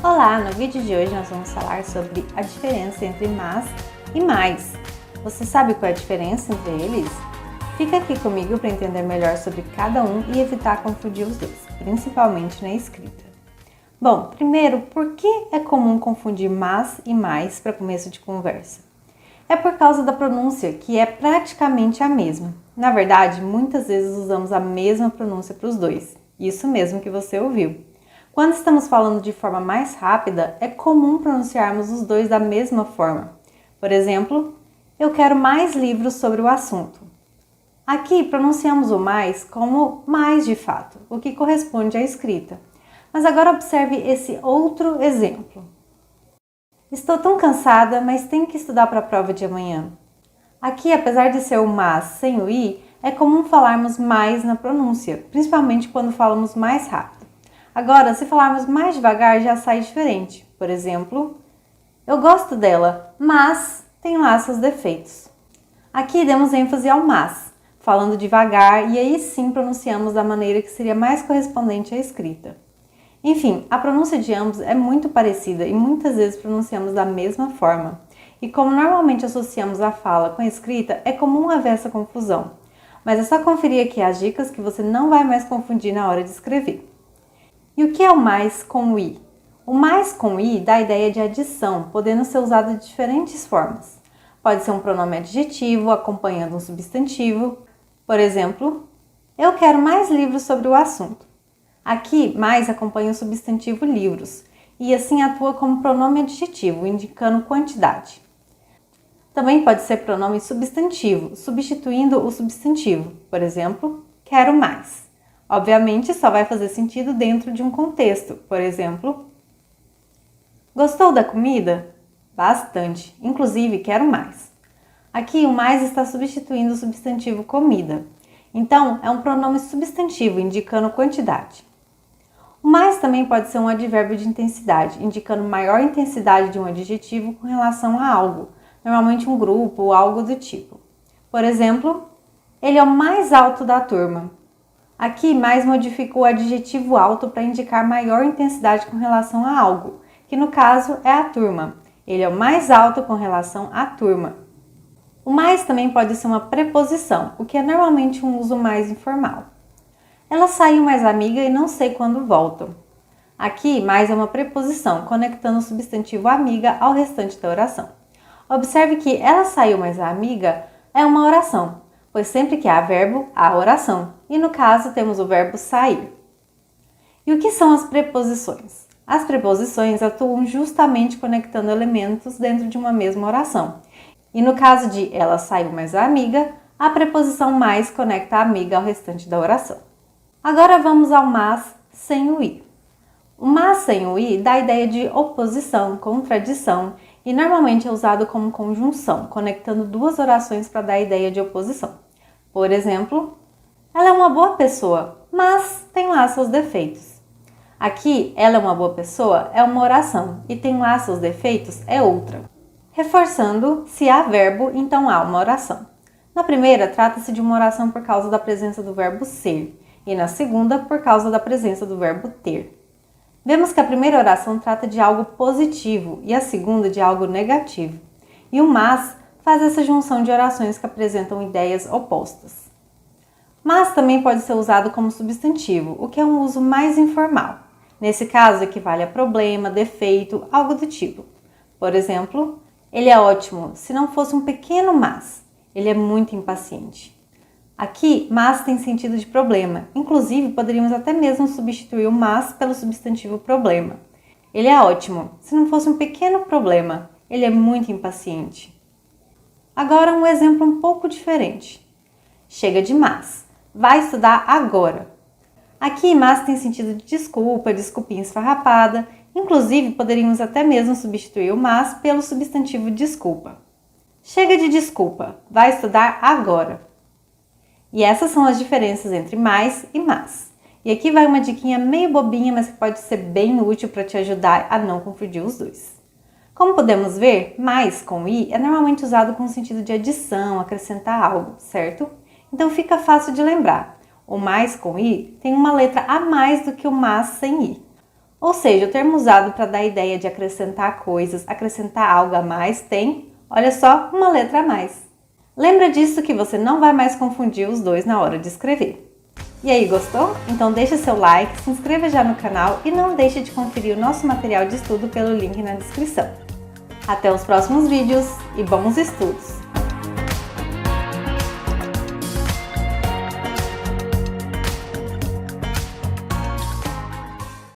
Olá, no vídeo de hoje nós vamos falar sobre a diferença entre mas e mais. Você sabe qual é a diferença entre eles? Fica aqui comigo para entender melhor sobre cada um e evitar confundir os dois, principalmente na escrita. Bom, primeiro, por que é comum confundir mas e mais para começo de conversa? É por causa da pronúncia, que é praticamente a mesma. Na verdade, muitas vezes usamos a mesma pronúncia para os dois. Isso mesmo que você ouviu. Quando estamos falando de forma mais rápida, é comum pronunciarmos os dois da mesma forma. Por exemplo, eu quero mais livros sobre o assunto. Aqui pronunciamos o mais como mais de fato, o que corresponde à escrita. Mas agora observe esse outro exemplo. Estou tão cansada, mas tenho que estudar para a prova de amanhã. Aqui, apesar de ser o mas sem o i, é comum falarmos mais na pronúncia, principalmente quando falamos mais rápido. Agora, se falarmos mais devagar, já sai diferente. Por exemplo, eu gosto dela, mas tem lá seus defeitos. Aqui demos ênfase ao mas, falando devagar, e aí sim pronunciamos da maneira que seria mais correspondente à escrita. Enfim, a pronúncia de ambos é muito parecida e muitas vezes pronunciamos da mesma forma. E como normalmente associamos a fala com a escrita, é comum haver essa confusão. Mas é só conferir aqui as dicas que você não vai mais confundir na hora de escrever. E o que é o mais com o i? O mais com o i dá a ideia de adição, podendo ser usado de diferentes formas. Pode ser um pronome adjetivo acompanhando um substantivo. Por exemplo, eu quero mais livros sobre o assunto. Aqui, mais acompanha o substantivo livros, e assim atua como pronome adjetivo, indicando quantidade. Também pode ser pronome substantivo, substituindo o substantivo. Por exemplo, quero mais. Obviamente, só vai fazer sentido dentro de um contexto. Por exemplo, gostou da comida? Bastante. Inclusive, quero mais. Aqui, o mais está substituindo o substantivo comida. Então, é um pronome substantivo, indicando quantidade. O mais também pode ser um advérbio de intensidade, indicando maior intensidade de um adjetivo com relação a algo, normalmente um grupo ou algo do tipo. Por exemplo, ele é o mais alto da turma. Aqui, mais modifica o adjetivo alto para indicar maior intensidade com relação a algo, que no caso é a turma. Ele é o mais alto com relação à turma. O mais também pode ser uma preposição, o que é normalmente um uso mais informal. Ela saiu mais amiga e não sei quando voltam. Aqui, mais é uma preposição, conectando o substantivo amiga ao restante da oração. Observe que ela saiu mais amiga é uma oração, pois sempre que há verbo, há oração. E no caso, temos o verbo sair. E o que são as preposições? As preposições atuam justamente conectando elementos dentro de uma mesma oração. E no caso de ela saiu mais amiga, a preposição mais conecta a amiga ao restante da oração. Agora vamos ao mas sem o i. O mas sem o i dá a ideia de oposição, contradição e normalmente é usado como conjunção, conectando duas orações para dar a ideia de oposição. Por exemplo, ela é uma boa pessoa, mas tem lá seus defeitos. Aqui, ela é uma boa pessoa é uma oração e tem lá seus defeitos é outra. Reforçando, se há verbo, então há uma oração. Na primeira, trata-se de uma oração por causa da presença do verbo ser e na segunda, por causa da presença do verbo ter. Vemos que a primeira oração trata de algo positivo e a segunda de algo negativo. E o mas faz essa junção de orações que apresentam ideias opostas. Mas também pode ser usado como substantivo, o que é um uso mais informal. Nesse caso, equivale a problema, defeito, algo do tipo. Por exemplo, ele é ótimo, se não fosse um pequeno mas. Ele é muito impaciente. Aqui, mas tem sentido de problema. Inclusive, poderíamos até mesmo substituir o mas pelo substantivo problema. Ele é ótimo, se não fosse um pequeno problema. Ele é muito impaciente. Agora, um exemplo um pouco diferente. Chega de mas. Vai estudar agora. Aqui, mas tem sentido de desculpa, desculpinha esfarrapada. Inclusive, poderíamos até mesmo substituir o mas pelo substantivo desculpa. Chega de desculpa. Vai estudar agora. E essas são as diferenças entre mais e mas. E aqui vai uma diquinha meio bobinha, mas que pode ser bem útil para te ajudar a não confundir os dois. Como podemos ver, mais com i é normalmente usado com o sentido de adição, acrescentar algo, certo? Então fica fácil de lembrar. O mais com i tem uma letra a mais do que o mas sem i. Ou seja, o termo usado para dar a ideia de acrescentar coisas, acrescentar algo a mais, tem, olha só, uma letra a mais. Lembra disso que você não vai mais confundir os dois na hora de escrever. E aí, gostou? Então deixa seu like, se inscreva já no canal e não deixe de conferir o nosso material de estudo pelo link na descrição. Até os próximos vídeos e bons estudos!